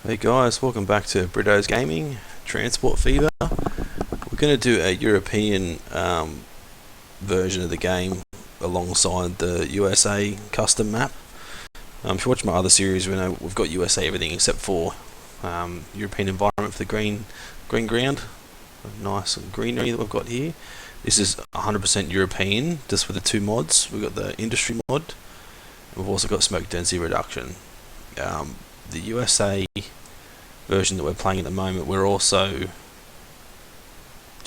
Hey guys, welcome back to Brito's Gaming, Transport Fever. We're going to do a European version of the game alongside the USA custom map. If you watch my other series, we know we've got USA everything except for European environment for the green ground. Nice greenery that we've got here. This is 100% European, just with the two mods. We've got the industry mod, and we've also got smoke density reduction. The USA version that we're playing at the moment, we're also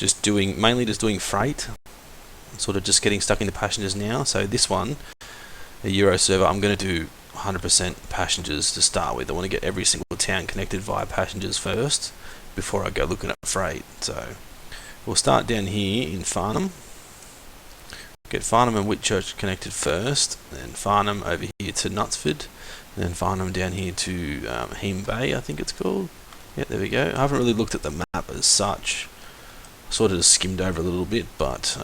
mainly just doing freight, sort of just getting stuck into passengers now. So this one, a Euro server, I'm going to do 100% passengers to start with. I want to get every single town connected via passengers first before I go looking at freight. So we'll start down here in Farnham. Get Farnham and Whitchurch connected first, then Farnham over here to Knutsford, and then Farnham down here to Heem Bay, I think it's called. Yeah, there we go. I haven't really looked at the map as such. Sort of just skimmed over a little bit, but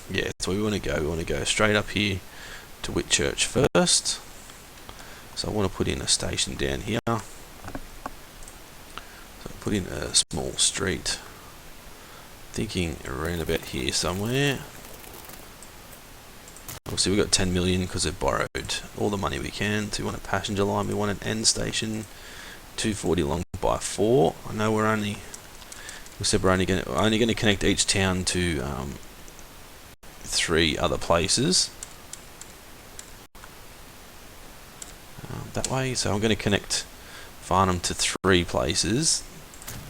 yeah, that's where we want to go. We want to go straight up here to Whitchurch first. So I want to put in a station down here. So put in a small street. Thinking around about here somewhere. Obviously we've got 10 million because they've borrowed all the money we can. So we want a passenger line, we want an end station, 240 long by 4. I know we said we're only going to connect each town to 3 other places. That way, so I'm going to connect Farnham to 3 places,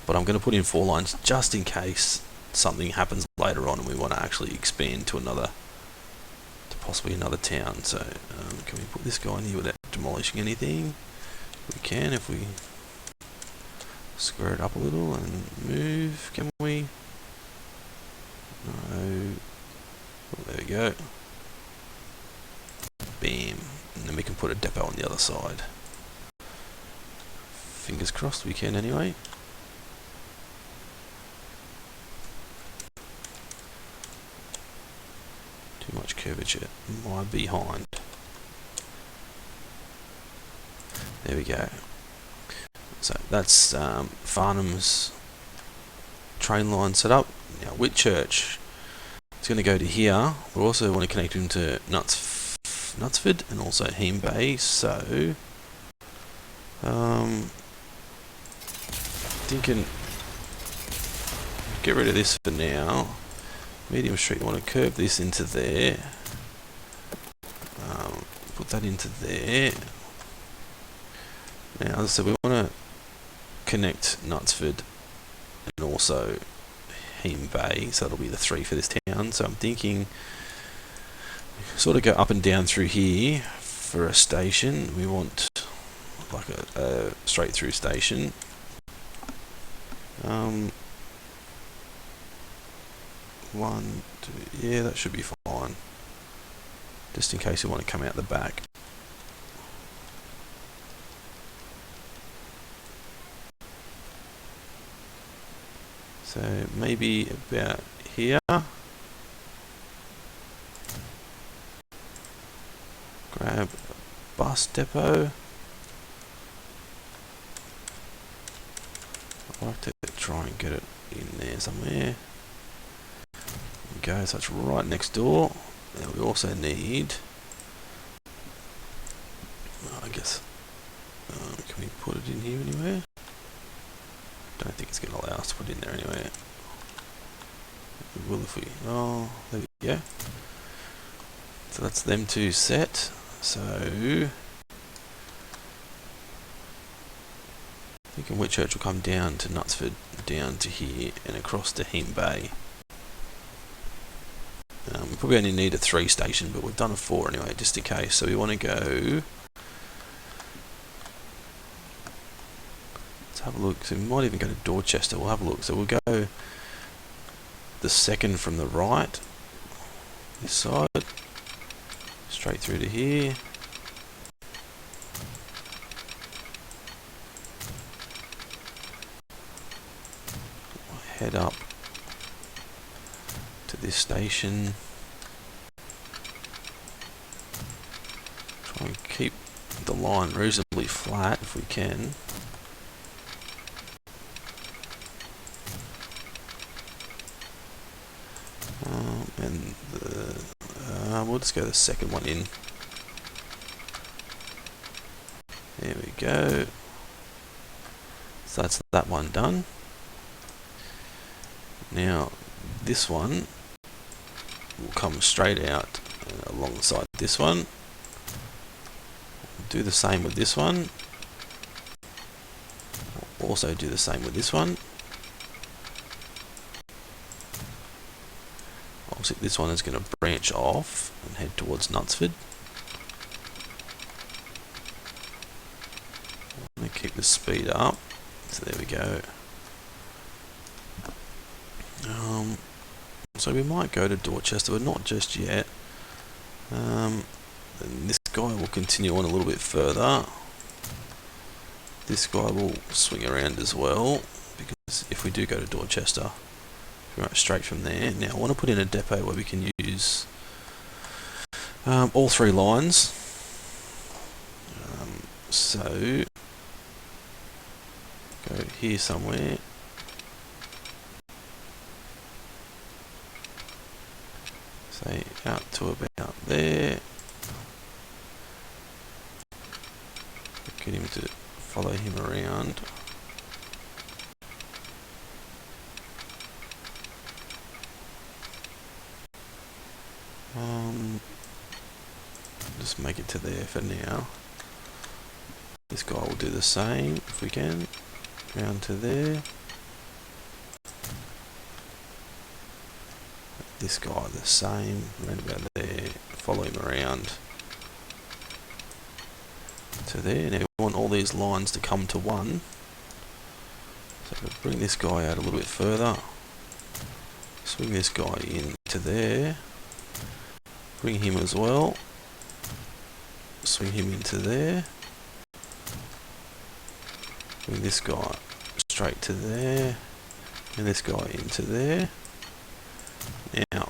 but I'm going to put in 4 lines just in case something happens later on and we want to actually expand to possibly another town. So can we put this guy in here without demolishing anything? We can if we square it up a little and move. Can we? No. Oh, there we go. Bam. And then we can put a depot on the other side. Fingers crossed we can anyway. Too much curvature in my behind. There we go. So that's Farnham's train line set up. Now Whitchurch, it's going to go to here. We also want to connect him to Knutsford and also Heem Bay. So thinking get rid of this for now. Medium street, I want to curve this into there. Put that into there. Now, as I said, we want to connect Knutsford and also Heem Bay, so that'll be the 3 for this town. So I'm thinking, sort of go up and down through here for a station. We want like a straight through station. 1, 2, yeah, that should be fine. Just in case you want to come out the back. So maybe about here. Grab a bus depot. I'd like to try and get it in there somewhere. Go, so it's right next door. Now we also need, I guess, can we put it in here anywhere? Don't think it's going to allow us to put it in there anywhere. We will if we, oh, there we go. So that's them 2 set. So I think in Whitchurch will come down to Knutsford, down to here and across to Heem Bay. We probably only need a 3 station, but we've done a 4 anyway, just in case. So we want to go. Let's have a look. So we might even go to Dorchester. We'll have a look. So we'll go the 2nd from the right, this side, straight through to here. Head up to this station. Try and keep the line reasonably flat if we can. and we'll just go the second one in. There we go. So that's that one done. Now this one will come straight out alongside this one. Do the same with this one. Also do the same with this one. Obviously this one is going to branch off and head towards Knutsford. I'm going to keep the speed up. So there we go. So we might go to Dorchester, but not just yet. And this guy will continue on a little bit further. This guy will swing around as well, because if we do go to Dorchester, we're right straight from there. Now I want to put in a depot where we can use all three lines. So go here somewhere. Say out to about there. Get him to follow him around. Just make it to there for now. This guy will do the same if we can. Round to there. This guy the same, round about there, follow him around to there. Now we want all these lines to come to one. So we'll bring this guy out a little bit further, swing this guy in to there, bring him as well, swing him into there, bring this guy straight to there, and this guy into there. Now,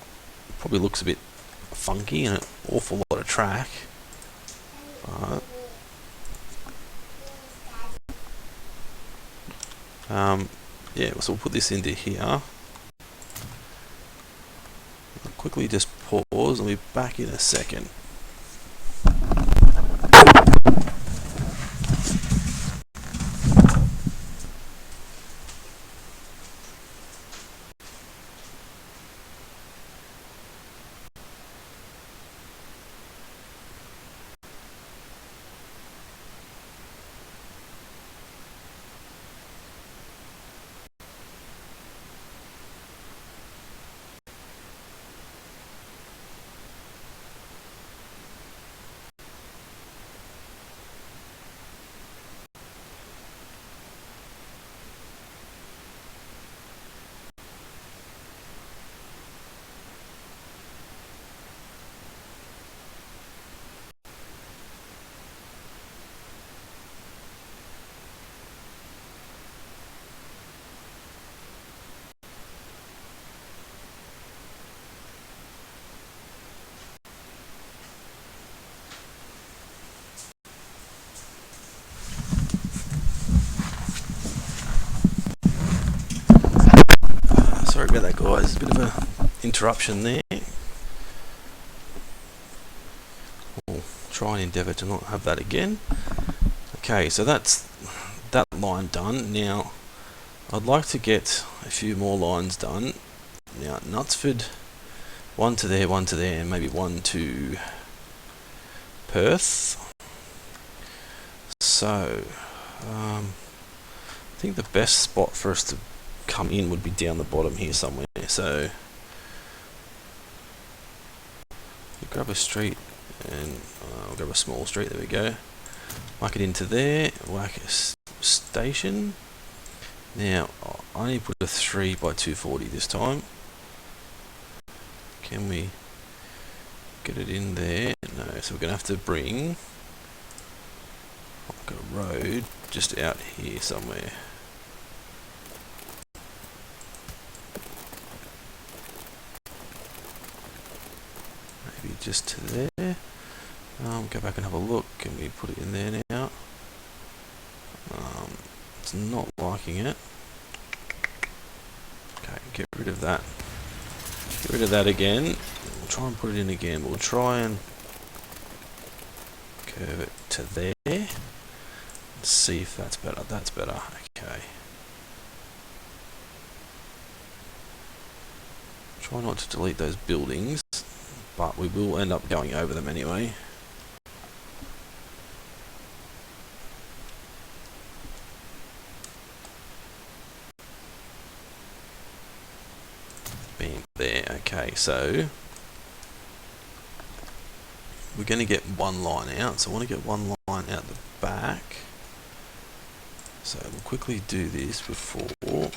probably looks a bit funky and an awful lot of track, but yeah, so we'll put this into here. I'll quickly just pause and we'll be back in a second. Sorry about that, guys. A bit of a interruption there. We'll try and endeavour to not have that again. Okay, so that's that line done. Now, I'd like to get a few more lines done. Now, Knutsford, one to there, and maybe one to Perth. So, I think the best spot for us to come in would be down the bottom here somewhere. So you grab a street and I'll grab a small street. There we go. Whack it into there. Whack a station. Now I need to put a 3 by 240 this time. Can we get it in there? No. So we're gonna have to bring like a road just out here somewhere. Maybe just to there. Go back and have a look. Can we put it in there now? It's not liking it. Okay, get rid of that. Get rid of that again. We'll try and put it in again. We'll try and curve it to there. Let's see if that's better. That's better. Okay. Try not to delete those buildings, but we will end up going over them anyway. Bam, there. Okay, so we're going to get one line out, so I want to get one line out the back. So we'll quickly do this before.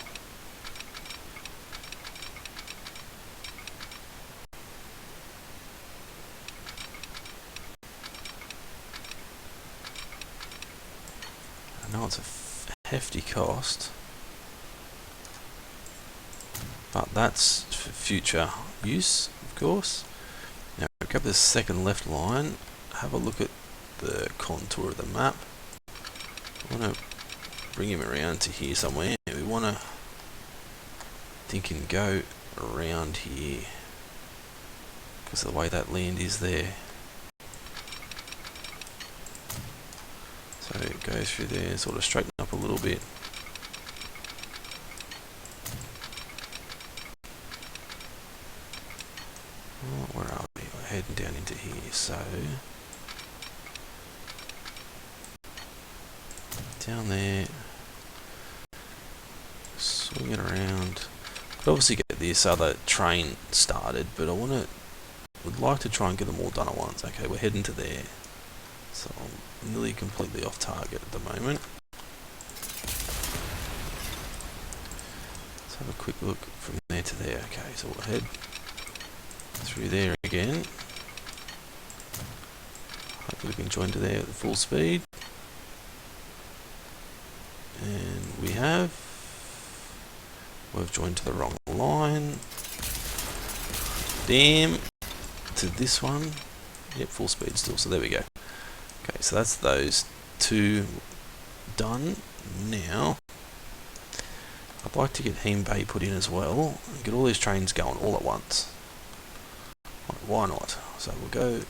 I know it's a hefty cost, but that's for future use, of course. Now grab the second left line, have a look at the contour of the map. I want to bring him around to here somewhere. We want to think and go around here because of the way that land is there. So it goes through there, sort of straighten up a little bit. Oh, where are we? We're heading down into here, so down there, swing it around. Could obviously get this other train started, but would like to try and get them all done at once. Okay, we're heading to there, so I'm nearly completely off target at the moment. Let's have a quick look from there to there. Okay, so we'll head through there again. Hopefully we can join to there at full speed. And we've joined to the wrong line. Damn, to this one. Yep, full speed still, so there we go. Okay, so that's those two done. Now, I'd like to get Heme Bay put in as well, and get all these trains going all at once. Why not? So we'll go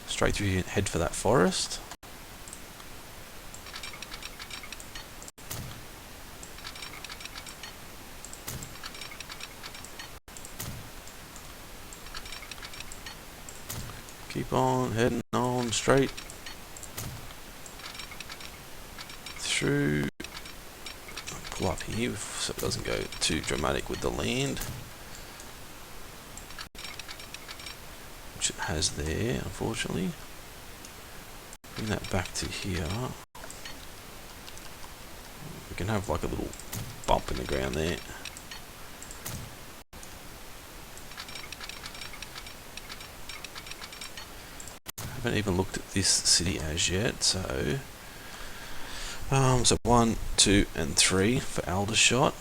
straight through here and head for that forest. Keep on heading on straight through. Pull up here so it doesn't go too dramatic with the land, which it has there, unfortunately. Bring that back to here. We can have like a little bump in the ground there. I haven't even looked at this city as yet, so so 1, 2 and 3 for Aldershot.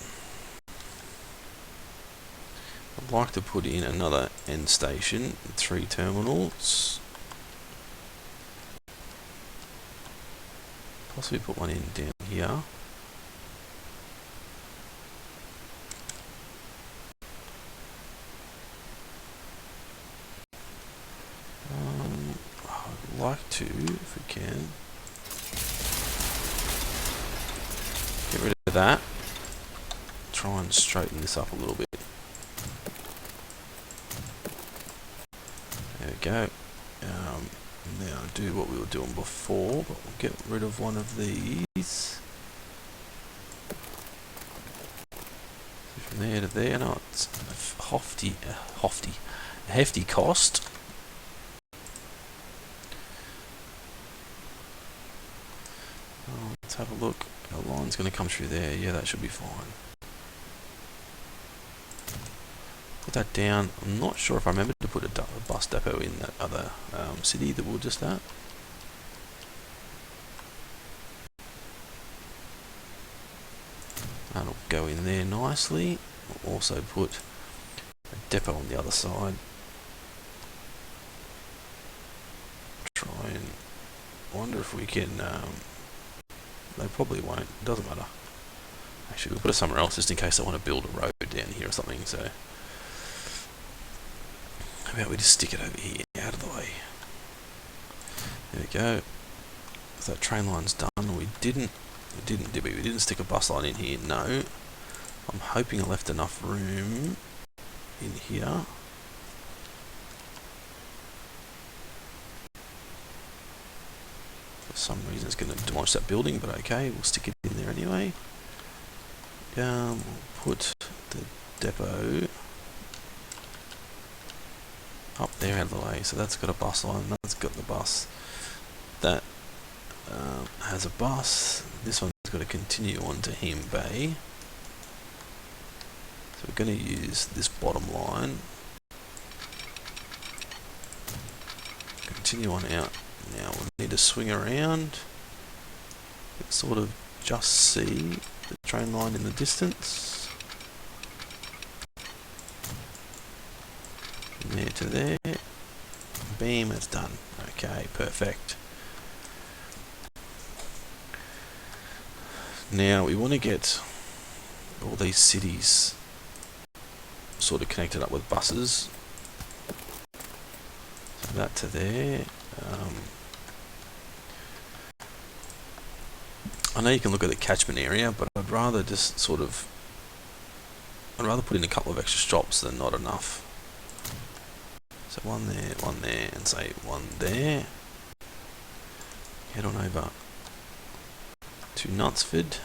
I'd like to put in another end station, 3 terminals. Possibly put one in down here. I'd like to, if we can, get rid of that. Try and straighten this up a little bit. There we go. Now do what we were doing before, but we'll get rid of one of these. From there to there. No, it's a hefty cost. Let's have a look. Our line's going to come through there. Yeah, that should be fine. Put that down. I'm not sure if I remember to put a bus depot in that other city that we were just at. That'll go in there nicely. We'll also put a depot on the other side. Try and wonder if we can. They probably won't. Doesn't matter. Actually, we'll put it somewhere else just in case I want to build a road down here or something. So How about we just stick it over here, out of the way. There we go. So that train line's done. We didn't stick a bus line in here. No. I'm hoping I left enough room in here. For some reason it's going to demolish that building, but okay, we'll stick it in there anyway. We'll put the depot up there out of the way. So that's got a bus line, that's got the bus. That has a bus. This one's got to continue on to Hem Bay. So we're going to use this bottom line. Continue on out. Now we'll need to swing around. You can sort of just see the train line in the distance. From there to there. Bam, it's done. Okay, perfect. Now we want to get all these cities sort of connected up with buses. So that to there. I know you can look at the catchment area, but I'd rather just sort of, I'd rather put in a couple of extra stops than not enough. So one there, and say one there. Head on over to Knutsford.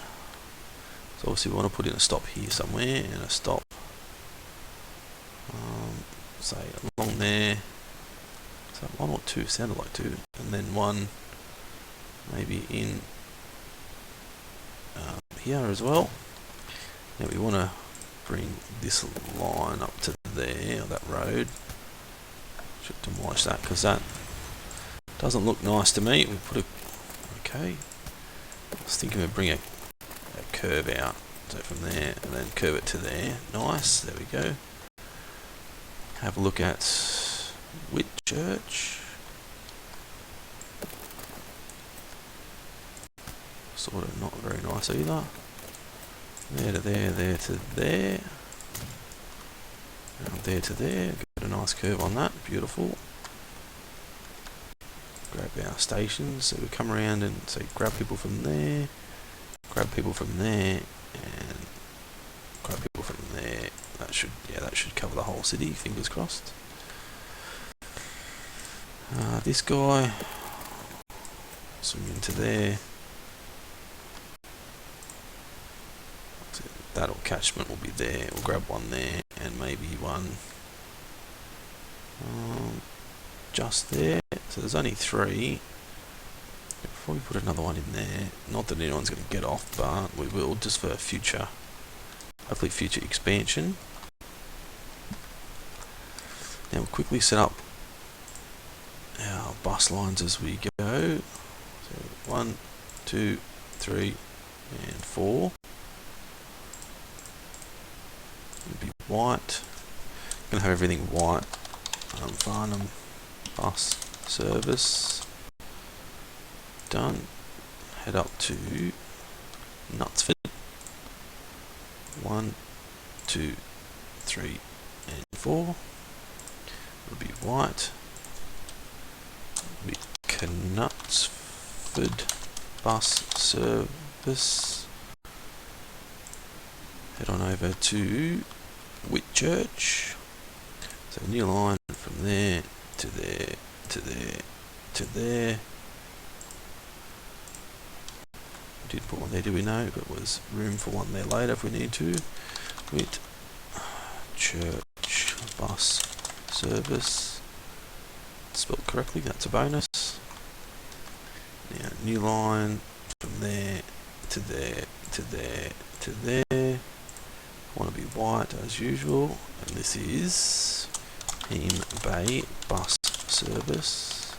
So obviously we want to put in a stop here somewhere, and a stop, say along there. So one or two, sounded like two, and then one maybe in here as well. Now we want to bring this line up to there, or that road. Should demolish that because that doesn't look nice to me. We put a, okay. I was thinking we'd bring a curve out, so from there and then curve it to there. Nice, there we go. Have a look at Whitchurch. Sort of not very nice either. There to there, there to there. And there to there. Get a nice curve on that. Beautiful. Grab our stations. So we come around and say grab people from there. Grab people from there. And grab people from there. That should cover the whole city. Fingers crossed. This guy. Swing into there. That catchment will be there. We'll grab one there and maybe one just there. So there's only three. Before we put another one in there, not that anyone's going to get off, but we will just for future, hopefully future expansion. Now we'll quickly set up our bus lines as we go. So 1, 2, 3, and 4. It'll be white. I'm going to have everything white. Farnham bus service. Done. Head up to Knutsford. 1, 2, 3, and 4. It'll be white. It'll be Knutsford bus service. Head on over to Whitchurch. So new line from there to there to there to there. We did put one there, did we know? But was room for one there later if we need to. Whitchurch bus service. Spelled correctly, that's a bonus. Now new line from there to there to there to there. Want to be white as usual, and this is Hem Bay bus service.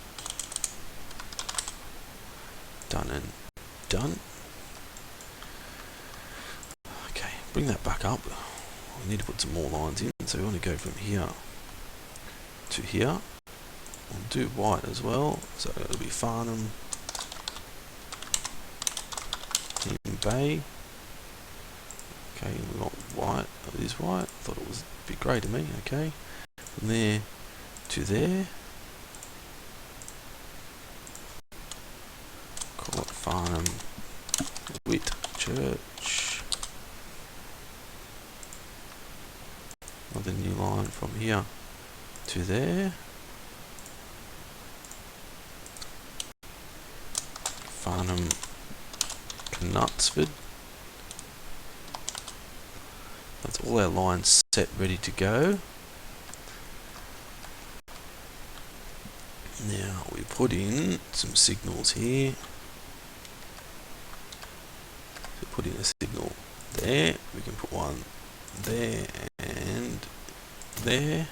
Done and done. Okay, bring that back up. We need to put some more lines in, so we want to go from here to here. We'll do white as well, so it'll be Farnham, Hem Bay. Okay, we want white. It is white. Thought it was a bit grey to me. Okay, from there to there. Call it Farnham Whitchurch. Another new line from here to there. Farnham Knutsford. That's all our lines set, ready to go. Now we put in some signals here. So put in a signal there. We can put one there and there.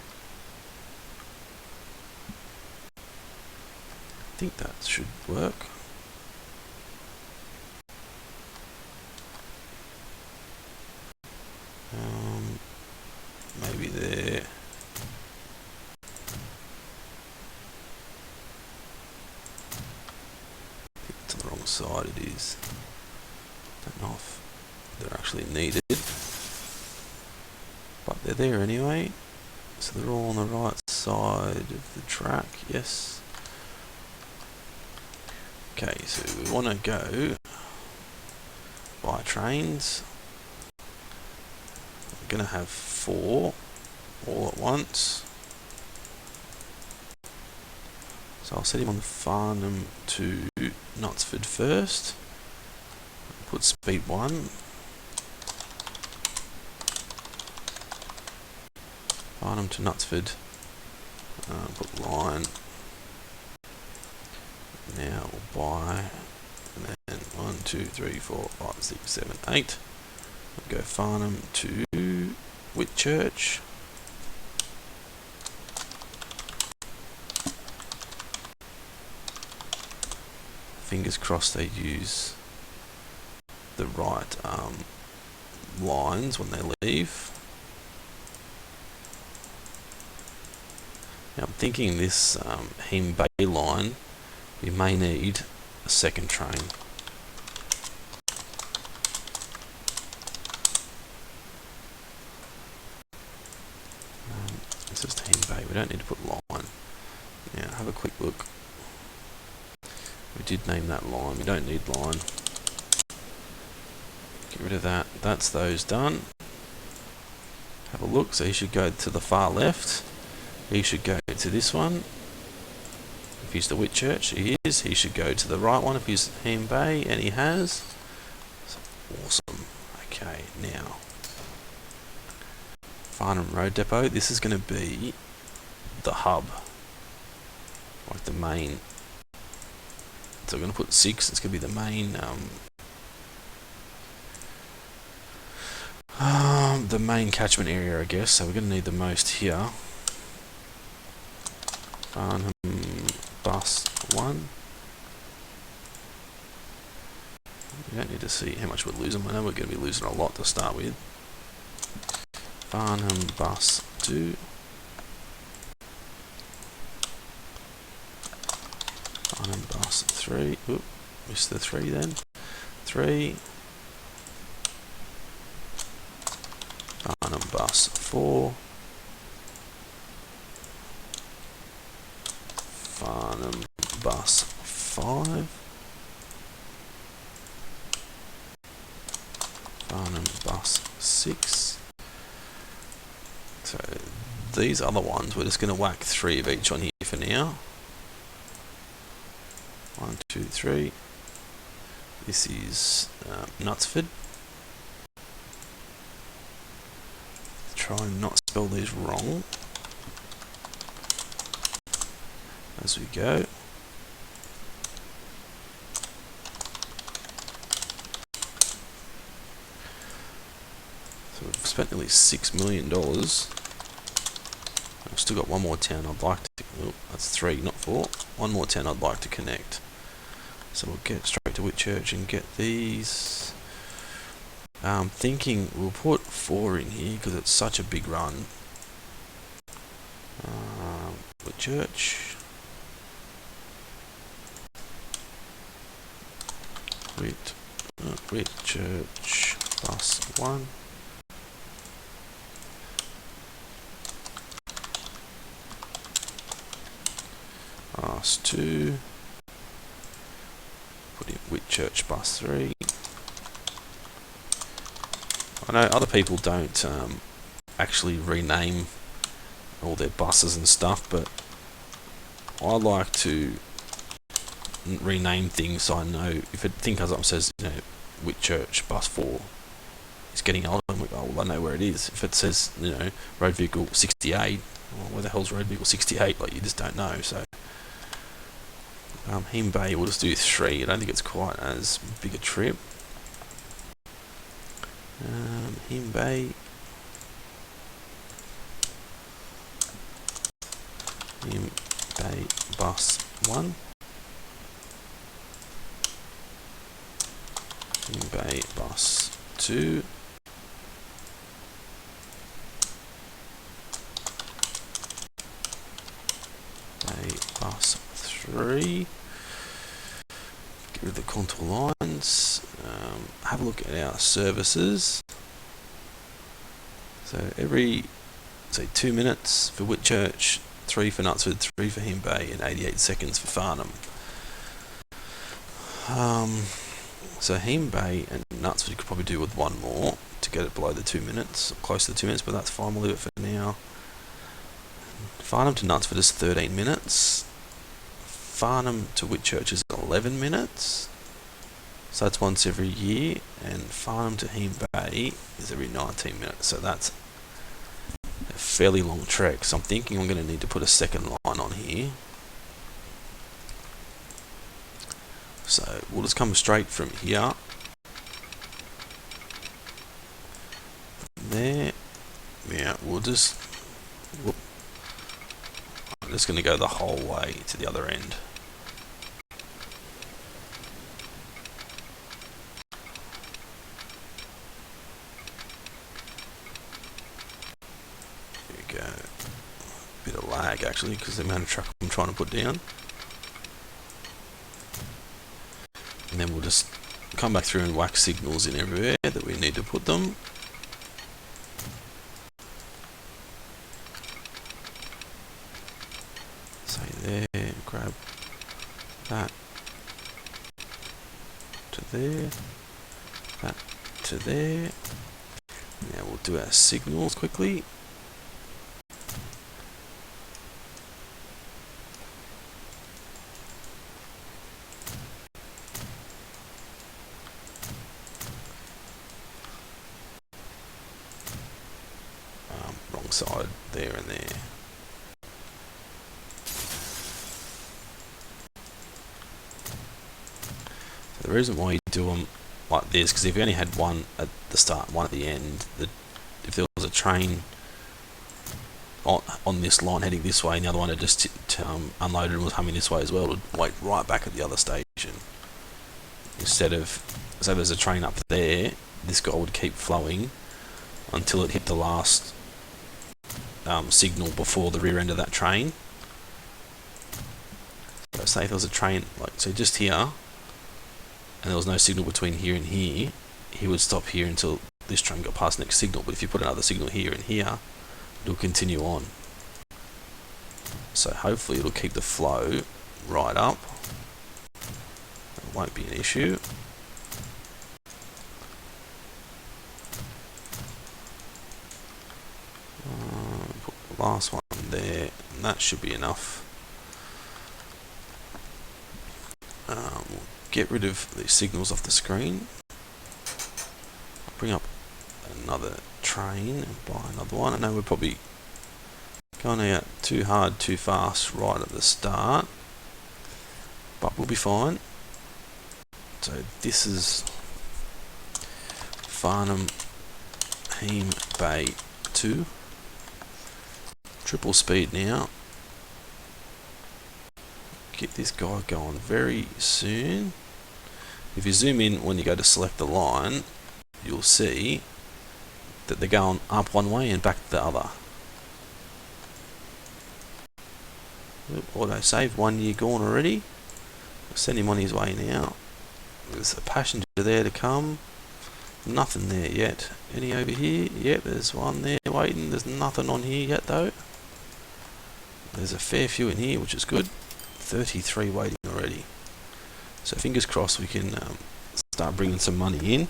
I think that should work. Maybe there. It's on the wrong side, it is. Don't know if they're actually needed, but they're there anyway. So they're all on the right side of the track, yes. Okay, so we want to go by trains. We're going to have 4 all at once. So I'll set him on the Farnham to Knutsford first. Put speed 1. Farnham to Knutsford. Put line. Now we'll buy. And then 1, 2, 3, 4, 5, 6, 7, 8. We'll go Farnham to Whitchurch. Fingers crossed they use the right lines when they leave. Now I'm thinking this Hem Bay line, we may need a second train. It's just Hem Bay, we don't need to put line. Now have a quick look. We did name that line, we don't need line. Get rid of that, that's those done. Have a look, so he should go to the far left. He should go to this one. If he's the Whitchurch, he is. He should go to the right one if he's Hem Bay, and he has. So awesome. Okay, now Farnham Road Depot. This is going to be the hub, like the main. So we're going to put 6. It's going to be the main catchment area, I guess. So we're going to need the most here. Farnham bus 1. We don't need to see how much we're losing. I know we're going to be losing a lot to start with. Farnham bus 2. Farnham bus 3. Oop, missed the 3 then. 3. Farnham bus 4. Farnham bus 5. Farnham bus 6. So these other ones, we're just going to whack 3 of each on here for now. 1, 2, 3. This is Knutsford. Try and not spell these wrong as we go. So we've spent nearly $6 million. I've still got one more town I'd like to. Oh, that's 3, not 4. One more town I'd like to connect. So we'll get straight to Whitchurch and get these. I'm thinking we'll put 4 in here because it's such a big run. Whitchurch. Whitchurch bus 1. bus 2. Put in Whitchurch bus 3. I know other people don't actually rename all their buses and stuff, but I like to rename things so I know if a thing comes up and says, you know, Whitchurch bus 4 is getting old, I'm like, oh well, I know where it is. If it says, you know, road vehicle 68, well, where the hell's road vehicle 68? Like, you just don't know. So Heme Bay, we'll just do 3. I don't think it's quite as big a trip. Heme Bay. Heme Bay bus 1. Heme Bay bus 2. Bay bus 3. Get rid of the contour lines. Have a look at our services. So every, say, 2 minutes for Whitchurch, 3 for Knutsford, 3 for Heme Bay, and 88 seconds for Farnham. So Heme Bay and Knutsford could probably do with 1 more to get it below the 2 minutes, close to the 2 minutes, but that's fine, we'll leave it for now. Farnham to Knutsford is 13 minutes. Farnham to Whitchurch is 11 minutes. So that's once every year. And Farnham to Heme Bay is every 19 minutes. So that's a fairly long trek. So I'm thinking I'm going to need to put a second line on here. So we'll just come straight from here. There. Yeah, we'll just... Whoop. I'm just going to go the whole way to the other end. There we go. Bit of lag actually because the amount of truck I'm trying to put down. And then we'll just come back through and whack signals in everywhere that we need to put them. There, grab that to there, that to there. Now we'll do our signals quickly. Wrong side, there and there. The reason why you do them like this, because if you only had one at the start, one at the end, if there was a train on this line heading this way, and the other one had just unloaded and was humming this way as well, it would wait right back at the other station. Instead of, so there's a train up there, this guy would keep flowing until it hit the last signal before the rear end of that train. So say if there was a train, like, so just here, and there was no signal between here and here, he would stop here until this train got past the next signal. But if you put another signal here and here, it'll continue on. So hopefully it'll keep the flow right up. It won't be an issue. Put the last one there, and that should be enough. We'll get rid of the signals off the screen. I'll bring up another train and buy another one. I know we're probably going out too hard, too fast right at the start, but we'll be fine. So this is Farnham Heme Bay 2. Triple speed now. Get this guy going very soon. If you zoom in when you go to select the line, you'll see that they're going up one way and back the other. Auto save, 1 year gone already. We'll send him on his way now. There's a passenger there to come. Nothing there yet. Any over here? Yep, there's one there waiting. There's nothing on here yet though. There's a fair few in here, which is good. 33 waiting already. So fingers crossed we can start bringing some money in.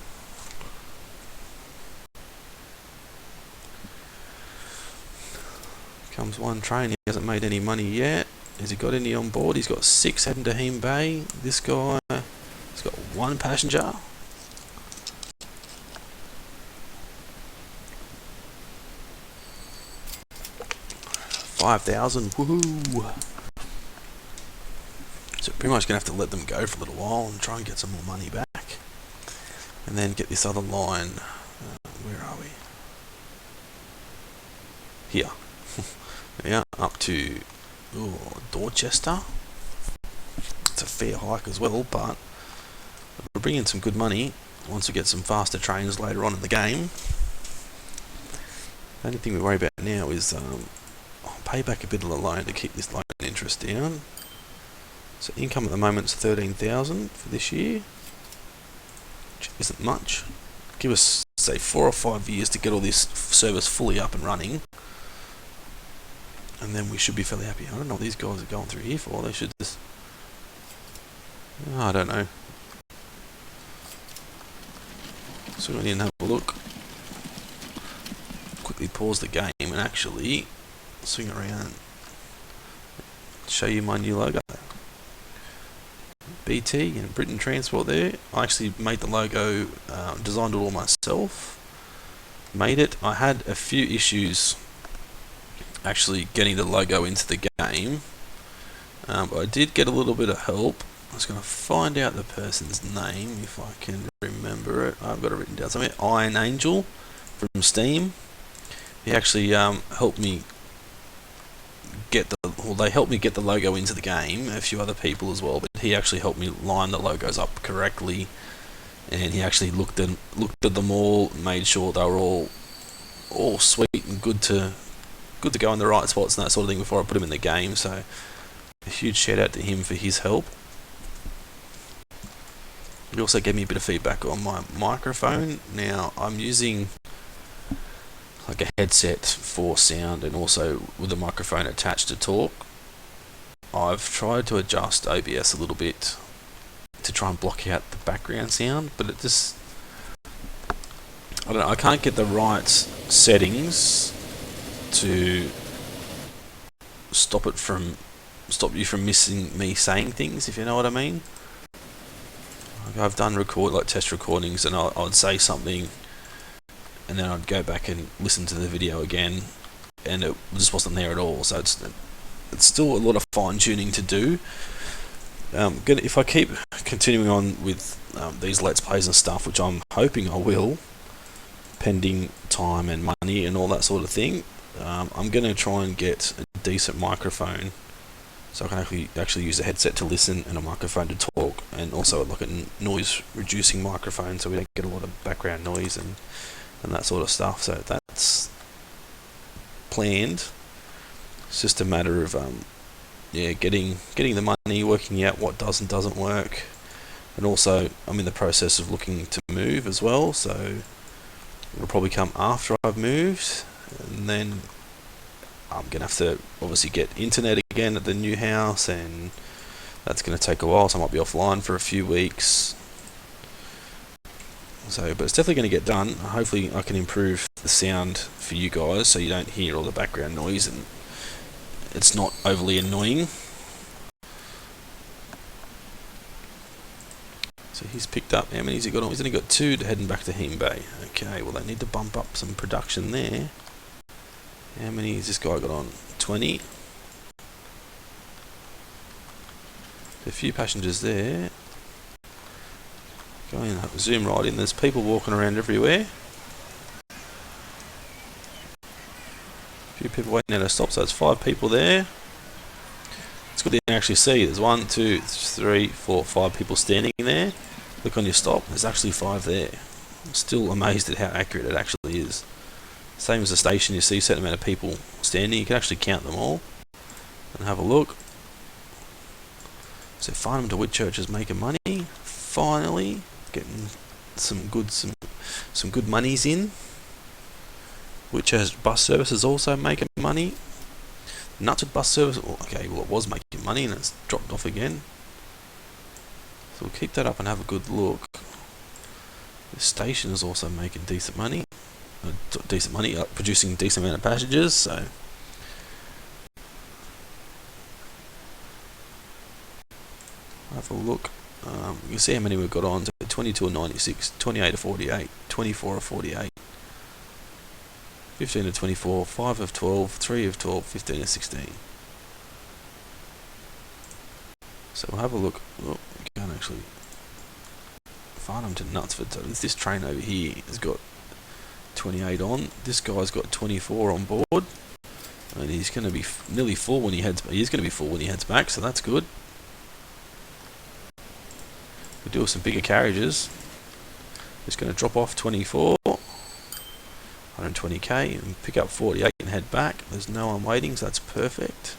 Comes one train, he hasn't made any money yet. Has he got any on board? He's got 6 heading to Heme Bay. This guy has got 1 passenger. $5,000, woohoo! So pretty much gonna have to let them go for a little while and try and get some more money back, and then get this other line. Where are we? Here. Yeah, up to Dorchester. It's a fair hike as well, but we're bringing some good money once we get some faster trains later on in the game. The only thing we worry about now is I'll pay back a bit of the loan to keep this loan interest down. So income at the moment is 13,000 for this year, which isn't much. Give us, say, 4 or 5 years to get all this service fully up and running, and then we should be fairly happy. I don't know what these guys are going through here for. They should just... I don't know. So we need to have a look. Quickly pause the game and actually swing around. Show you my new logo. BT and Britain Transport there. I actually made the logo, designed it all myself. Made it. I had a few issues actually getting the logo into the game, but I did get a little bit of help. I was going to find out the person's name if I can remember it. I've got it written down somewhere. Iron Angel from Steam. He actually helped me get they helped me get the logo into the game. A few other people as well, but he actually helped me line the logos up correctly, and he actually looked at them all, made sure they were all sweet and good to go in the right spots and that sort of thing before I put them in the game. So a huge shout out to him for his help. He also gave me a bit of feedback on my microphone. Now I'm using like a headset for sound and also with a microphone attached to talk. I've tried to adjust OBS a little bit to try and block out the background sound, but it just, I don't know, I can't get the right settings to stop you from missing me saying things, if you know what I mean. Like I've done test recordings, and I'd say something and then I'd go back and listen to the video again and it just wasn't there at all. So it's still a lot of fine tuning to do. If I keep continuing on with these Let's Plays and stuff, which I'm hoping I will, pending time and money and all that sort of thing, I'm going to try and get a decent microphone so I can actually use a headset to listen and a microphone to talk, and also like a noise reducing microphone so we don't get a lot of background noise and that sort of stuff. So that's planned. It's just a matter of getting the money, working out what does and doesn't work, and also I'm in the process of looking to move as well, so it'll probably come after I've moved, and then I'm gonna have to obviously get internet again at the new house, and that's gonna take a while, so I might be offline for a few weeks. So, but it's definitely going to get done. Hopefully I can improve the sound for you guys so you don't hear all the background noise and it's not overly annoying. So he's picked up, how many has he got on? He's only got 2 heading back to Heme Bay. Okay, well they need to bump up some production there. How many has this guy got on? 20. A few passengers there. Go in, zoom right in. There's people walking around everywhere. A few people waiting at a stop, so it's 5 people there. It's good to actually see. There's 1, 2, 3, 4, 5 people standing there. Look on your stop, there's actually 5 there. I'm still amazed at how accurate it actually is. Same as the station, you see a certain amount of people standing. You can actually count them all and have a look. So Farnham to Whitchurch is making money. Finally getting some good monies in. Whitchurch bus service is also making money. Knutsford bus service. Okay, well, it was making money and it's dropped off again. So we'll keep that up and have a good look. The station is also making decent money. Producing a decent amount of passengers. So have a look. You can see how many we've got on. So 22 of 96, 28 of 48, 24 of 48, 15 of 24, 5 of 12, 3 of 12, 15 of 16. So we'll have a look. Oh, we can't actually. Farnham to Knutsford. So this train over here has got 28 on. This guy's got 24 on board. And he's going to be nearly full when he heads. He's going to be full when he heads back, so that's good. We do some bigger carriages. Just going to drop off 24, 120k, and pick up 48 and head back. There's no one waiting, so that's perfect.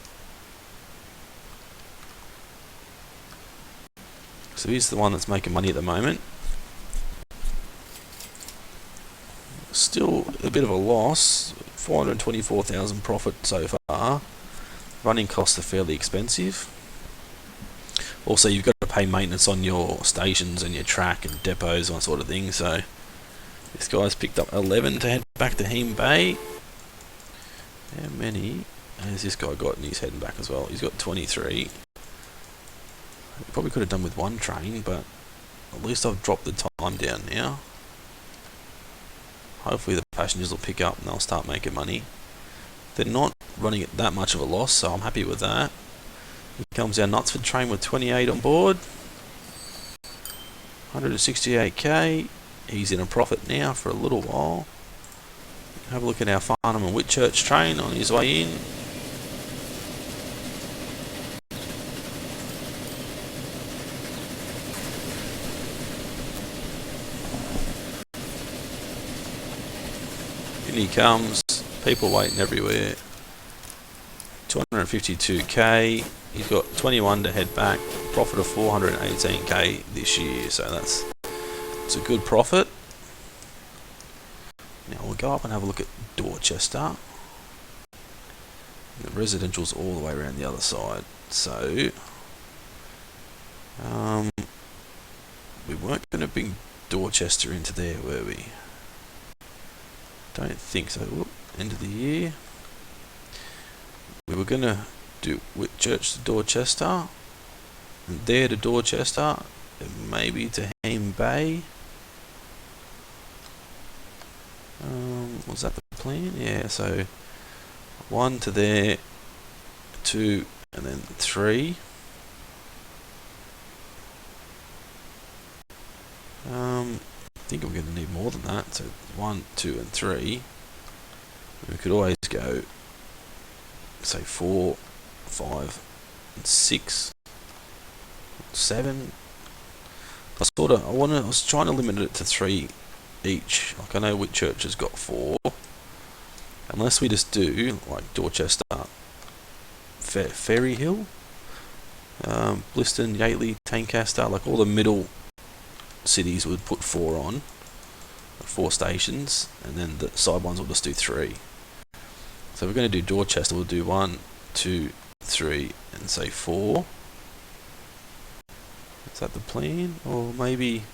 So he's the one that's making money at the moment. Still a bit of a loss. 424,000 profit so far. Running costs are fairly expensive. Also, you've got to pay maintenance on your stations and your track and depots and that sort of thing. So this guy's picked up 11 to head back to Heme Bay. How many has this guy got? And he's heading back as well. He's got 23. He probably could have done with one train, but at least I've dropped the time down now. Hopefully the passengers will pick up and they'll start making money. They're not running at that much of a loss, so I'm happy with that. Here comes our Knutsford train with 28 on board. 168k. He's in a profit now for a little while. Have a look at our Farnham and Whitchurch train on his way in. In he comes. People waiting everywhere. 252k. He's got 21 to head back. Profit of 418k this year, so it's a good profit. Now we'll go up and have a look at Dorchester. The residential's all the way around the other side, so we weren't going to bring Dorchester into there, were we? Don't think so. Whoop, end of the year. We were going to do Whitchurch to Dorchester, and there to Dorchester, and maybe to Heme Bay. Was that the plan? Yeah, so 1 to there, 2, and then 3. I think I'm going to need more than that, so 1, 2, and 3. We could always go, say 4, 5, and 6, 7. I was trying to limit it to 3 each. Like I know Whitchurch has got 4. Unless we just do like Dorchester, Ferry Hill, Bliston, Yateley, Tancaster, like all the middle cities would put 4 on, 4 stations, and then the side ones will just do 3. So if we're going to do Dorchester, we'll do 1, 2, 3, and say 4. Is that the plan? Or maybe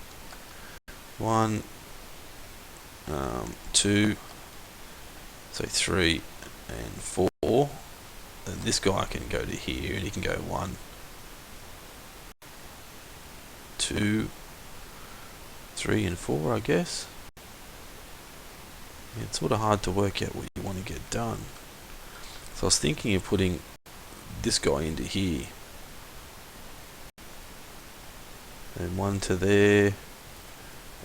1, 2, say 3, and 4. Then this guy can go to here, and he can go 1, 2, 3, and 4, I guess. Yeah, it's sort of hard to work out what you want to get done. So I was thinking of putting this guy into here, and 1 to there,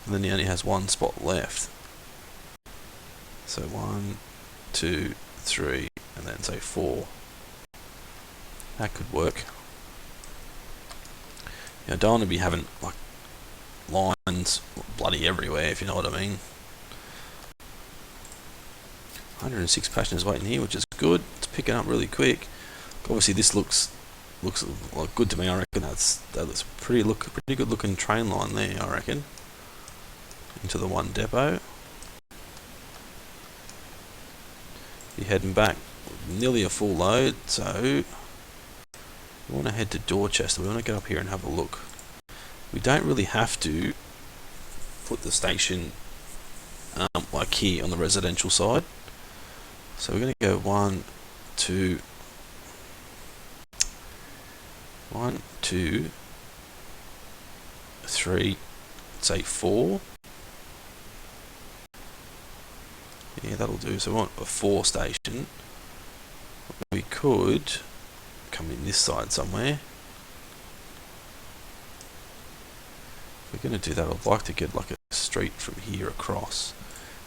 and then he only has 1 spot left. So 1, 2, 3, and then say 4. That could work. I don't want to be having like lines bloody everywhere, if you know what I mean. 106 passengers waiting here, which is good. It's picking up really quick. Obviously, this looks like good to me. I reckon that looks pretty good looking train line there. I reckon into the 1 depot. You're heading back. nearly a full load, so we want to head to Dorchester. We want to get up here and have a look. We don't really have to put the station like here on the residential side. So we're going to go 1, 2, 3, say 4. Yeah, that'll do. So we want a 4 station. We could come in this side somewhere. If we're going to do that, I'd like to get like a street from here across.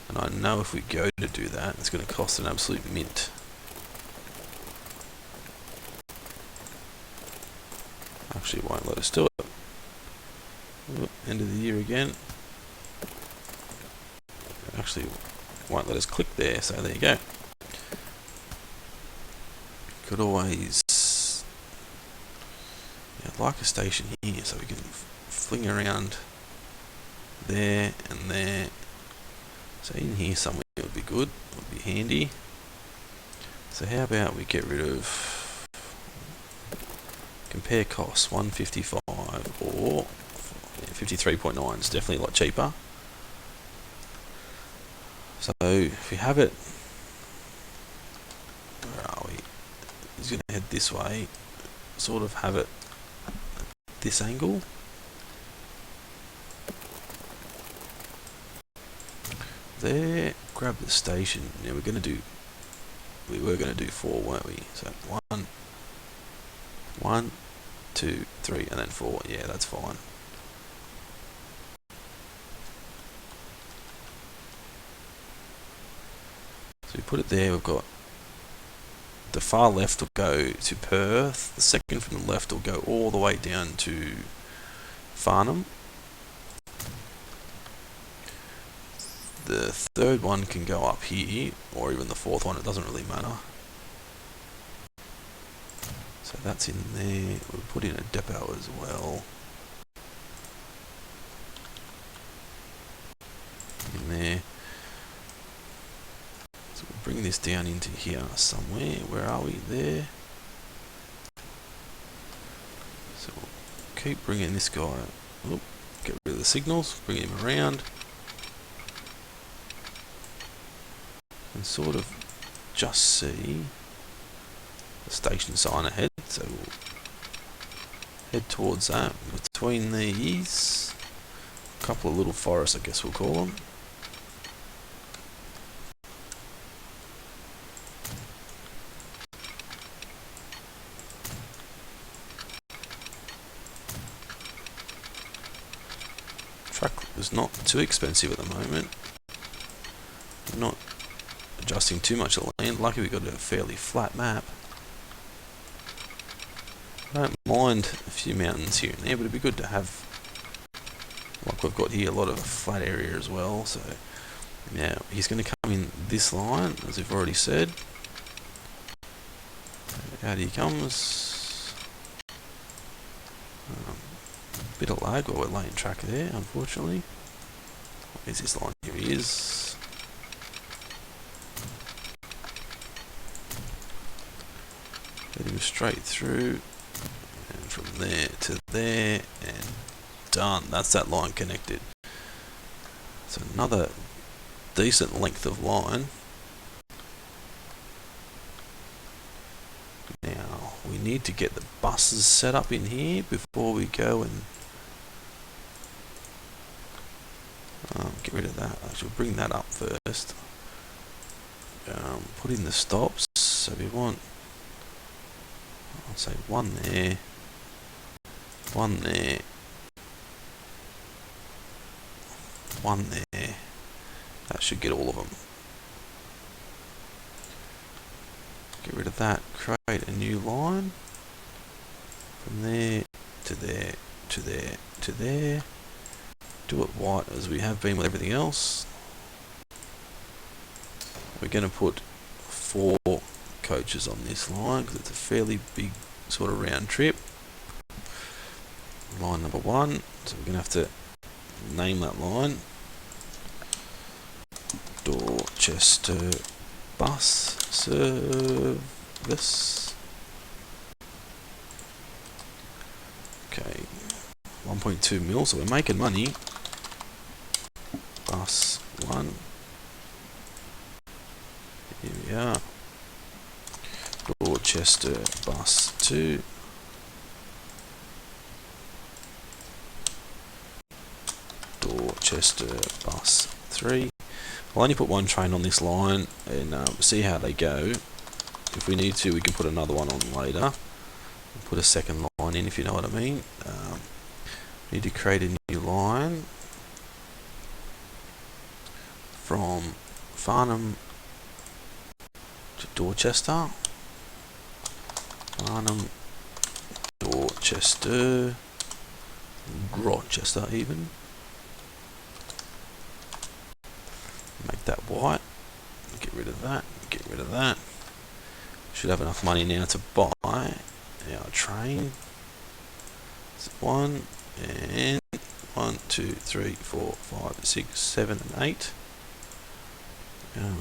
And I know if we go to do that, it's going to cost an absolute mint. Actually, it won't let us do it. Ooh, end of the year again. Actually, won't let us click there, so there you go. Could always, yeah, I'd like a station here so we can fling around there and there. So in here somewhere would be good, would be handy. So how about we get rid of compare costs 155 or 53.9 is definitely a lot cheaper. So if we have it, where are we? He's going to head this way, sort of have it at this angle. There, grab the station. Now we were going to do 4, weren't we? So 1, 2, 3, and then 4. Yeah, that's fine. So we put it there. We've got the far left will go to Perth. The second from the left will go all the way down to Farnham. The third one can go up here, or even the fourth one, it doesn't really matter. So that's in there. We'll put in a depot as well. In there. So we'll bring this down into here somewhere. Where are we? There. So we'll keep bringing this guy. Oop, get rid of the signals, bring him around. And sort of just see the station sign ahead, so we'll head towards that. Between these, a couple of little forests, I guess we'll call them. Truck is not too expensive at the moment. Not adjusting too much of the land. Lucky we got a fairly flat map. I don't mind a few mountains here and there, but it'd be good to have, like we've got here, a lot of flat area as well. So now he's going to come in this line, as we've already said. Out he comes. Bit of lag while we're laying track there, unfortunately. Where's this line? Here he is. Get him straight through, and from there to there, and done. That's that line connected. So another decent length of line. Now we need to get the buses set up in here before we go and get rid of that. Actually, we'll bring that up first. Put in the stops. So we want, I'll say 1 there, 1 there, 1 there. That should get all of them. Get rid of that, create a new line. From there to there, to there, to there. Do it white as we have been with everything else. We're going to put 4 coaches on this line because it's a fairly big sort of round trip. Line number 1, so we're going to have to name that line Dorchester Bus. service. Okay, 1.2 mil, so we're making money. Bus 1. Here we are. Dorchester bus 2. Dorchester bus 3. I'll only put one train on this line and see how they go. If we need to, we can put another one on later. Put a second line in, if you know what I mean. Need to create a new line from Farnham to Dorchester. Farnham, Dorchester, Rochester even. Make that white. Get rid of that. Get rid of that. Should have enough money now to buy our train. That's 1 and 1, 2, 3, 4, 5, 6, 7, and 8.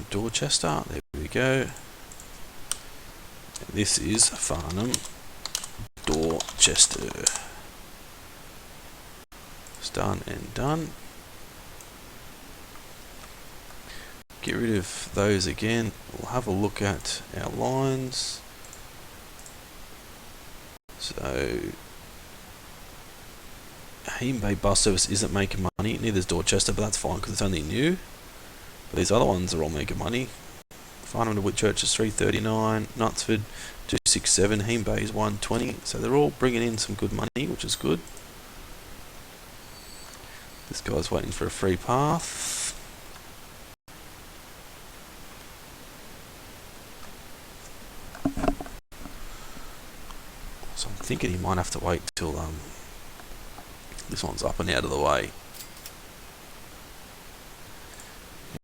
Dorchester. There we go. This is Farnham, Dorchester. It's done and done. Get rid of those again. We'll have a look at our lines. So, Heme Bay bus service isn't making money, neither is Dorchester, but that's fine because it's only new. But these other ones are all making money. Farnham to Whitchurch is 339, Knutsford 267, Heme Bay is 120. So they're all bringing in some good money, which is good. This guy's waiting for a free path. So I'm thinking he might have to wait till this one's up and out of the way.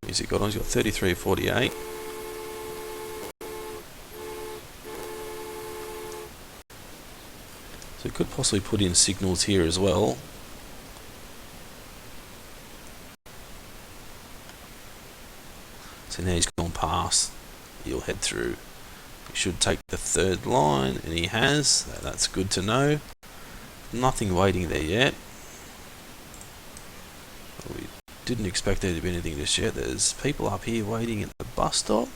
He's got 33.48. So we could possibly put in signals here as well. So now he's gone past. He'll head through. He should take the third line, and he has. That's good to know. Nothing waiting there yet. We didn't expect there to be anything just yet. There's people up here waiting at the bus stop.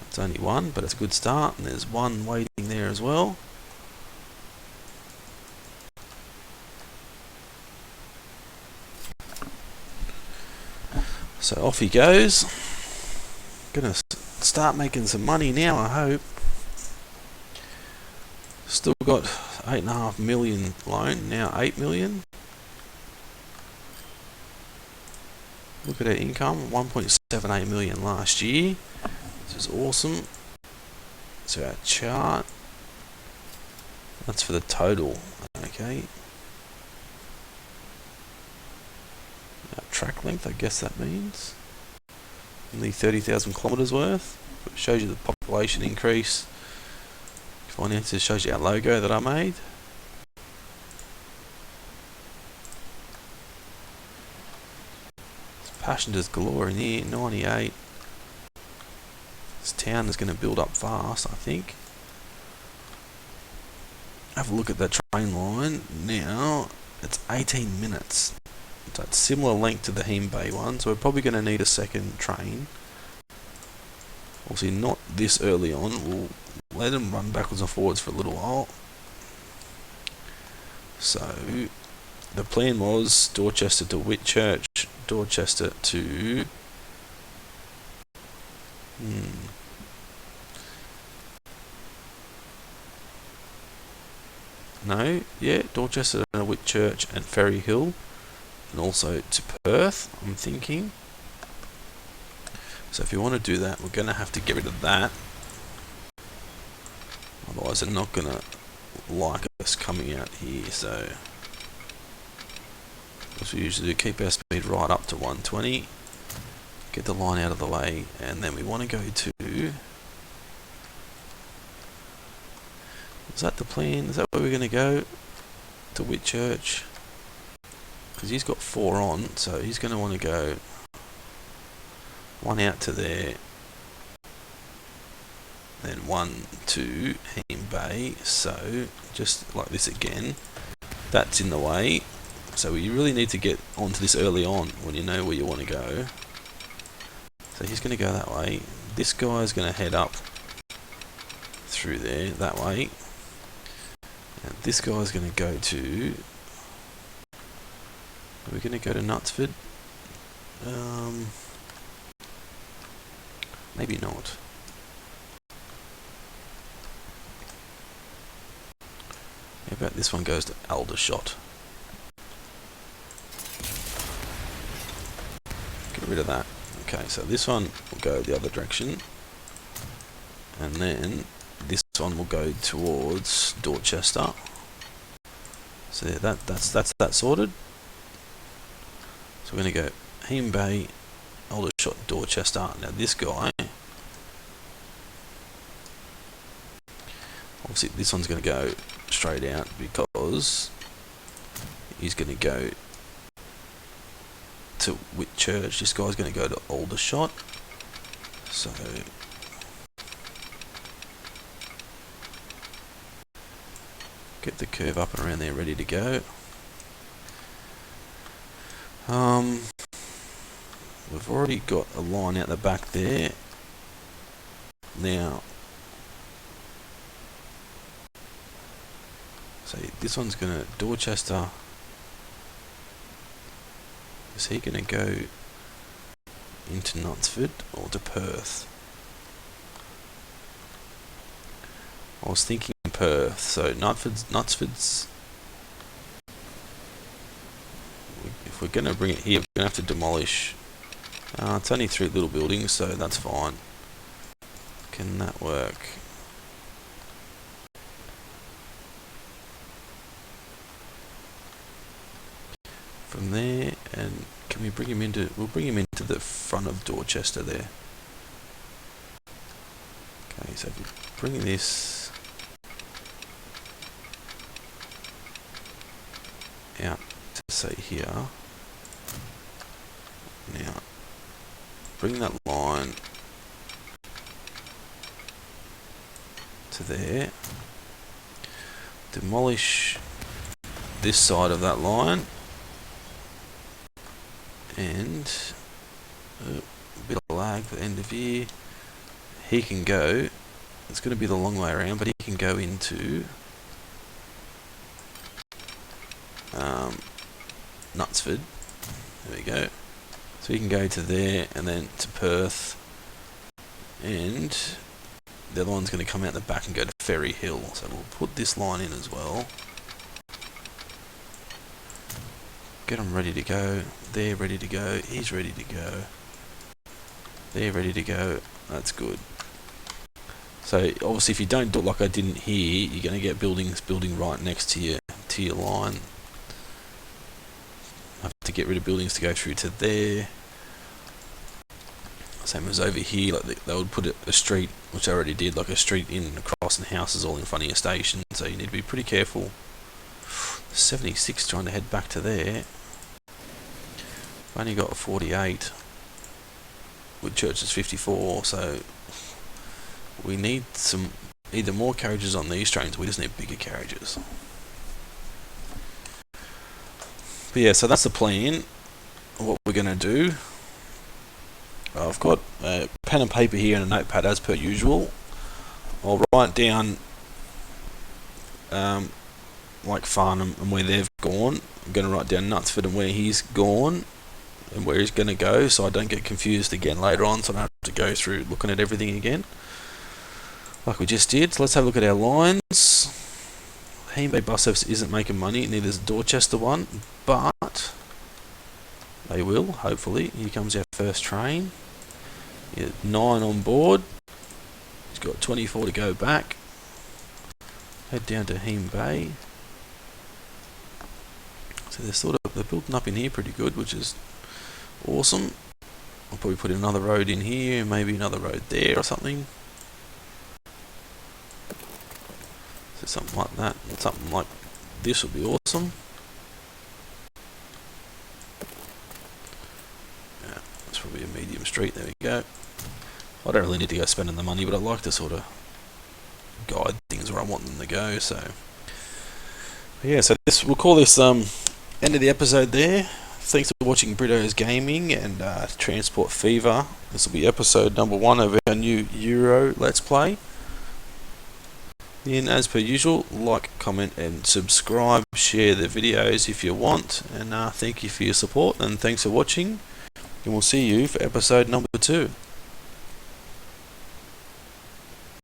It's only one, but it's a good start. And there's one waiting there as well. So off he goes. Gonna start making some money now, I hope. Still got 8.5 million loan, now 8 million. Look at our income, 1.78 million last year. This is awesome. So our chart, that's for the total, okay. Our track length, I guess that means. Only 30,000 kilometres worth. It shows you the population increase. Finances shows you our logo that I made. Passengers galore in here, 98. This town is going to build up fast, I think. Have a look at that train line. Now, it's 18 minutes. So it's similar length to the Heme Bay one, so we're probably going to need a second train. Obviously not this early on. We'll let them run backwards and forwards for a little while. So the plan was Dorchester to Whitchurch, Dorchester to Dorchester to Whitchurch and Ferry Hill, and also to Perth, I'm thinking. So if you want to do that, we're going to have to get rid of that. Otherwise they're not going to like us coming out here. So as we usually do, keep our speed right up to 120. Get the line out of the way, and then we want to go to... Is that the plan? Is that where we're going to go? To Whitchurch? Because he's got 4 on, so he's going to want to go one out to there, then 1, 2, Heem Bay. So just like this again. That's in the way. So you really need to get onto this early on when you know where you want to go. So he's going to go that way. This guy's going to head up through there, that way. And this guy's going to go to... Are we going to go to Knutsford? Maybe not. How about this one goes to Aldershot? Get rid of that. Okay, so this one will go the other direction, and then this one will go towards Dorchester. So that's that sorted. So we're going to go Heem Bay, Aldershot, Dorchester. Now this guy, obviously this one's going to go straight out because he's going to go to Whitchurch. This guy's going to go to Aldershot. So get the curve up and around there ready to go. We've already got a line out the back there. Now, so this one's going to Dorchester. Is he going to go into Knutsford or to Perth? I was thinking Perth. So Knutsford's. If we're going to bring it here, we're going to have to demolish. It's only 3 little buildings, so that's fine. Can that work? From there, and can we bring him into... We'll bring him into the front of Dorchester there. Okay, so if we bring this out to say here. Now, bring that line to there. Demolish this side of that line. And a bit of lag for the end of year. He can go, it's going to be the long way around, but he can go into Knutsford. There we go. So he can go to there and then to Perth, and the other one's going to come out the back and go to Ferry Hill. So we'll put this line in as well. Get them ready to go. They're ready to go. He's ready to go. They're ready to go. That's good. So obviously, if you don't do it like I didn't here, you're going to get buildings building right next to your line. Have to get rid of buildings to go through to there. Same as over here, like they would put a street, which I already did, like a street in across and houses all in front of your station. So you need to be pretty careful. 76 trying to head back to there. I've only got a 48. Whitchurch is 54, so we need some either more carriages on these trains. We just need bigger carriages. But yeah, so that's the plan. What we're going to do. I've got a pen and paper here and a notepad as per usual. I'll write down like Farnham and where they've gone. I'm going to write down Knutsford and where he's gone and where he's going to go, so I don't get confused again later on, so I don't have to go through looking at everything again like we just did. So let's have a look at our lines. Heem Bay bus service isn't making money, neither is the Dorchester one, but they will, hopefully. Here comes our first train. 9 on board. He's got 24 to go back. Head down to Heem Bay. So they're building up in here pretty good, which is awesome. I'll probably put another road in here, maybe another road there or something. So something like that, and something like this would be awesome. Yeah, that's probably a medium street, there we go. I don't really need to go spending the money, but I like to sort of guide things where I want them to go. So yeah, so we'll call this end of the episode there. Thanks for watching Brito's Gaming and Transport Fever. This will be episode number 1 of our new Euro Let's Play. And as per usual, like, comment and subscribe, share the videos if you want, and thank you for your support and thanks for watching, and we'll see you for episode number 2.